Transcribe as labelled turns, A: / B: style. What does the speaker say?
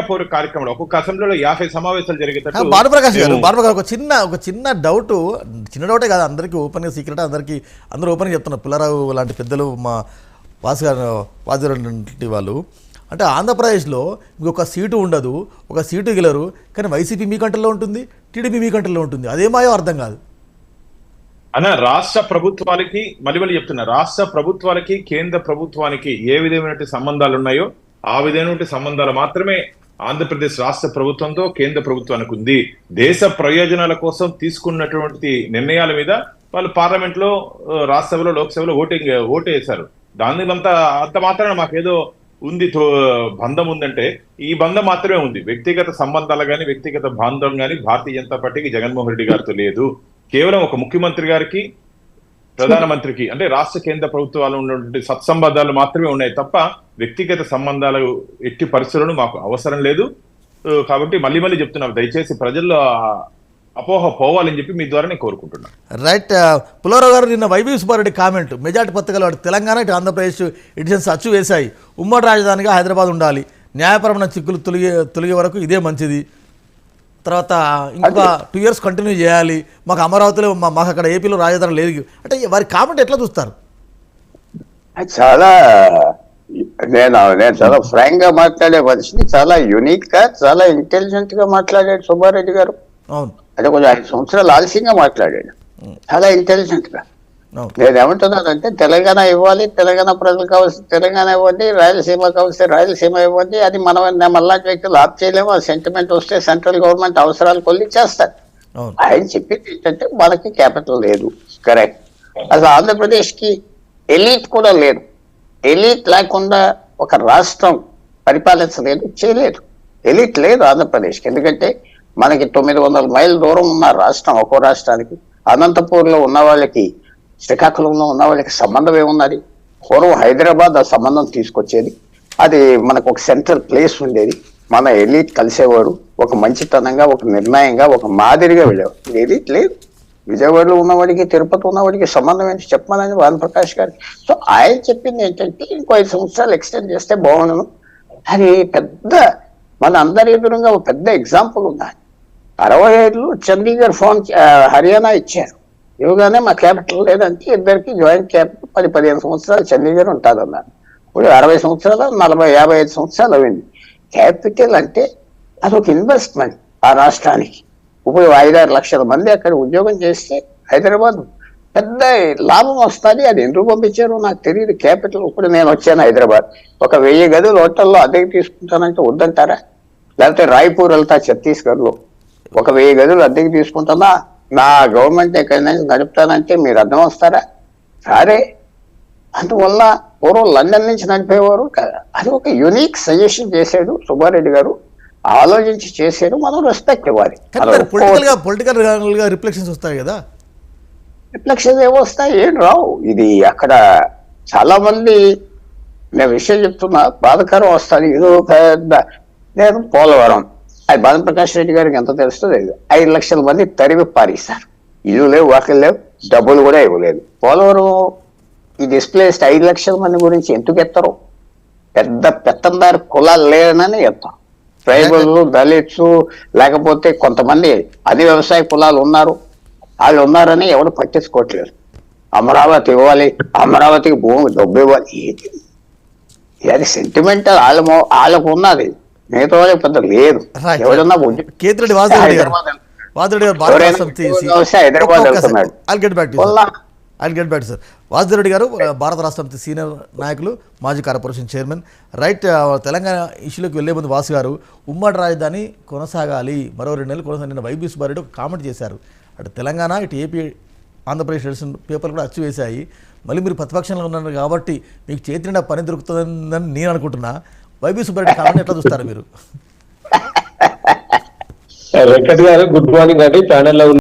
A: ప్రజాపౌర కార్యక్రమంలో ఒక్కొక్క అసెంబ్లీలో 50 సమావేశాలు జరిగేటట్టు
B: భానుప్రకాష్ గారు ఒక చిన్న డౌటే కాదు, అందరికీ ఓపెన్గా సీక్రెట్, అందరూ ఓపెన్గా చెప్తున్నారు. పుల్లారావు లాంటి పెద్దలు, మా వాసిరెడ్డి వాళ్ళు, అంటే ఆంధ్రప్రదేశ్లో మీకు ఒక సీటు ఉండదు, ఒక సీటు గెలరు, కానీ వైసీపీ మీ కంట్రోల్లో ఉంటుంది, టీడీపీ మీ కంట్రోల్లో ఉంటుంది. అదేమాయో అర్థం కాదు
A: అన్న. రాష్ట్ర ప్రభుత్వాలకి మళ్ళీ చెప్తున్నా, రాష్ట్ర ప్రభుత్వాలకి కేంద్ర ప్రభుత్వానికి ఏ విధమైన సంబంధాలు ఉన్నాయో ఆ విధమైన సంబంధాలు మాత్రమే ఆంధ్రప్రదేశ్ రాష్ట్ర ప్రభుత్వంతో కేంద్ర ప్రభుత్వానికి ఉంది. దేశ ప్రయోజనాల కోసం తీసుకున్నటువంటి నిర్ణయాల మీద వాళ్ళు పార్లమెంట్ లో, రాజ్యసభలో, లోక్సభలో ఓటు వేశారు. దాని అంత మాత్రాన మాకేదో ఉంది బంధం ఉందంటే ఈ బంధం మాత్రమే ఉంది. వ్యక్తిగత సంబంధాలు కానీ వ్యక్తిగత బాంధవం కానీ భారతీయ జనతా పార్టీకి జగన్మోహన్ రెడ్డి గారితో లేదు. కేవలం ఒక ముఖ్యమంత్రి గారికి, ప్రధానమంత్రికి, అంటే రాష్ట్ర కేంద్ర ప్రభుత్వాలు ఉన్నటువంటి సత్సంబంధాలు మాత్రమే ఉన్నాయి తప్ప వ్యక్తిగత సంబంధాలు ఎట్టి పరిస్థితులను మాకు అవసరం లేదు. కాబట్టి మళ్ళీ చెప్తున్నాం, దయచేసి ప్రజల్లో అపోహ పోవాలని చెప్పి మీ ద్వారా నేను కోరుకుంటున్నాను.
B: రైట్. పుల్లారావు గారు నిన్న వైవి సుబ్బారెడ్డి కామెంట్, మెజార్టీ పత్రికలు అటు తెలంగాణ ఇటు ఆంధ్రప్రదేశ్ ఎడిషన్స్ అచ్చు వేశాయి. ఉమ్మడి రాజధానిగా హైదరాబాద్ ఉండాలి, న్యాయపరమైన చిక్కులు తొలగే వరకు ఇదే మంచిది, తర్వాత ఇంకా 2 years కంటిన్యూ చేయాలి, మాకు అమరావతిలో మాకు అక్కడ ఏపీలో రాజధాని లేదు అంటే వారి కామెంట్ ఎట్లా చూస్తారు?
C: చాలా నేను చాలా ఫ్రాంక్ గా మాట్లాడే మనిషిని, చాలా యూనిక్ గా, చాలా ఇంటెలిజెంట్ గా మాట్లాడాడు సుబ్బారెడ్డి గారు.
B: అవును,
C: అంటే కొంచెం 5 సంవత్సరాలు ఆలస్యంగా మాట్లాడాడు, చాలా ఇంటెలిజెంట్ గా. నేను ఏమంటున్నానంటే తెలంగాణ ఇవ్వాలి, తెలంగాణ ప్రజలకు కావాల్సి తెలంగాణ ఇవ్వండి, రాయలసీమ కావాల్సి రాయలసీమ ఇవ్వండి, అది మనం మళ్ళాంటి వ్యక్తులు ఆప్ చేయలేము. ఆ సెంటిమెంట్ వస్తే సెంట్రల్ గవర్నమెంట్ అవసరాలు కొల్లి చేస్తారు. ఆయన చెప్పింది ఏంటంటే మనకి క్యాపిటల్ లేదు, కరెక్ట్. అసలు ఆంధ్రప్రదేశ్ కి ఎలీట్ కూడా లేదు. ఎలీట్ లేకుండా ఒక రాష్ట్రం పరిపాలించలేదు, చేయలేదు. ఎలీట్ లేదు ఆంధ్రప్రదేశ్కి. ఎందుకంటే మనకి 900 మైళ్ళ దూరం ఉన్న రాష్ట్రం ఒక్కో రాష్ట్రానికి. అనంతపూర్లో ఉన్న వాళ్ళకి, శ్రీకాకుళంలో ఉన్న వాళ్ళకి సంబంధం ఏమున్నది? పూర్వం హైదరాబాద్ ఆ సంబంధం తీసుకొచ్చేది. అది మనకు ఒక సెంట్రల్ ప్లేస్ ఉండేది. మన ఎలీట్ కలిసేవాడు, ఒక మంచితనంగా, ఒక నిర్ణయంగా, ఒక మాదిరిగా వెళ్ళేవాడు. ఎలీట్ లేదు. విజయవాడలో ఉన్నవాడికి, తిరుపతి ఉన్నవాడికి సంబంధం ఏంటి చెప్పమని భానుప్రకాష్ గారికి. సో ఆయన చెప్పింది ఏంటంటే ఇంకో 5 సంవత్సరాలు ఎక్స్టెండ్ చేస్తే బాగుండను. అది పెద్ద, మన అందరి ఎదురుగా ఒక పెద్ద ఎగ్జాంపుల్ ఉంది. 65 చండీగఢ్ హర్యానా ఇచ్చారు, ఇవ్వగానే మా క్యాపిటల్ లేదంటే ఇద్దరికి జాయింట్ క్యాపిటల్ 10-15 సంవత్సరాలు చండీగఢ్ ఉంటుందన్నారు. ఇప్పుడు 60 సంవత్సరాలు, 40-55 సంవత్సరాలు అయింది. క్యాపిటల్ అంటే అదొక ఇన్వెస్ట్మెంట్ ఆ రాష్ట్రానికి. ఇప్పుడు 5-6 లక్షల మంది అక్కడ ఉద్యోగం చేస్తే హైదరాబాద్ పెద్ద లాభం వస్తుంది. అది ఎందుకు పంపించారో నాకు తెలియదు. క్యాపిటల్, ఇప్పుడు నేను వచ్చాను హైదరాబాద్, ఒక 1000 గదులు హోటల్లో అద్దెకి తీసుకుంటానంటే వద్దంటారా? లేకపోతే రాయ్పూర్ వెళ్తా ఛత్తీస్గఢ్లో, ఒక 1000 గదులు అద్దెకి తీసుకుంటానా, నా గవర్నమెంట్ ఎక్కడైనా నడుపుతానంటే మీరు అర్థం వస్తారా? సరే. అందువల్ల పూర్వం లండన్ నుంచి నడిపేవారు కదా. అది ఒక యూనిక్ సజెషన్ చేశాడు సుబ్బారెడ్డి గారు, ఆలోచించి చేశాడు. మనం రెస్పెక్ట్ ఇవ్వాలి.
B: పొలిటికల్ గా రిఫ్లెక్షన్స్ వస్తాయి కదా.
C: రిఫ్లెక్షన్స్ ఏమొస్తాయి, ఏం రావు. ఇది అక్కడ చాలా మంది, నేను విషయం చెప్తున్నా, బాధకరం వస్తుంది. ఏదో పెద్ద, నేను పోలవరం, అది భానుప్రకాష్ రెడ్డి గారికి ఎంత తెలుస్తుందో లేదు, 5 లక్షల మంది తరిమి పారేస్తారు. ఇల్లు లేవు, వాకిలు లేవు, డబ్బులు కూడా ఇవ్వలేదు. పోలవరం ఈ డిస్ప్లేస్డ్ 5 లక్షల మంది గురించి ఎందుకు ఎత్తరు? పెద్ద పెత్తందారు కులాలు లేనని ఎత్తాం. ట్రైబల్, దళిత్స్, లేకపోతే కొంతమంది అన్ని వ్యవసాయ కులాలు ఉన్నారు, వాళ్ళు ఉన్నారని ఎవరు పట్టించుకోవట్లేదు. అమరావతి ఇవ్వాలి, అమరావతికి భూమి డబ్బు ఇవ్వాలి, అది సెంటిమెంటల్. వాళ్ళకు ఉన్నది, మిగతా వాళ్ళకి పెద్ద లేదు. ఎవరన్నా హైదరాబాద్ వెళ్తున్నాడు.
B: వాసిరెడ్డి గారు భారత రాష్ట్ర సమితి సీనియర్ నాయకులు, మాజీ కార్పొరేషన్ చైర్మన్. రైట్. తెలంగాణ ఇష్యూలోకి వెళ్లే ముందు వాసు గారు, ఉమ్మడి రాజధాని కొనసాగాలి, మరో 2 నెలలు కొనసాగి నిన్న వైవి సుబ్బారెడ్డి ఒక కామెంట్ చేశారు. అటు తెలంగాణ, ఇటు ఏపీ, ఆంధ్రప్రదేశ్ ఎడిషన్ పేపర్లు కూడా అచ్చు వేశాయి. మళ్ళీ మీరు ప్రతిపక్షంలో ఉన్నారు కాబట్టి మీకు చేతి నిండా పని దొరుకుతుందని నేను అనుకుంటున్నా. వైవి సుబ్బారెడ్డి కామెంట్ ఎట్లా చూస్తారు మీరు?
D: వెంకట్ గారు, గుడ్ మార్నింగ్ అండి. ప్యానెల్లో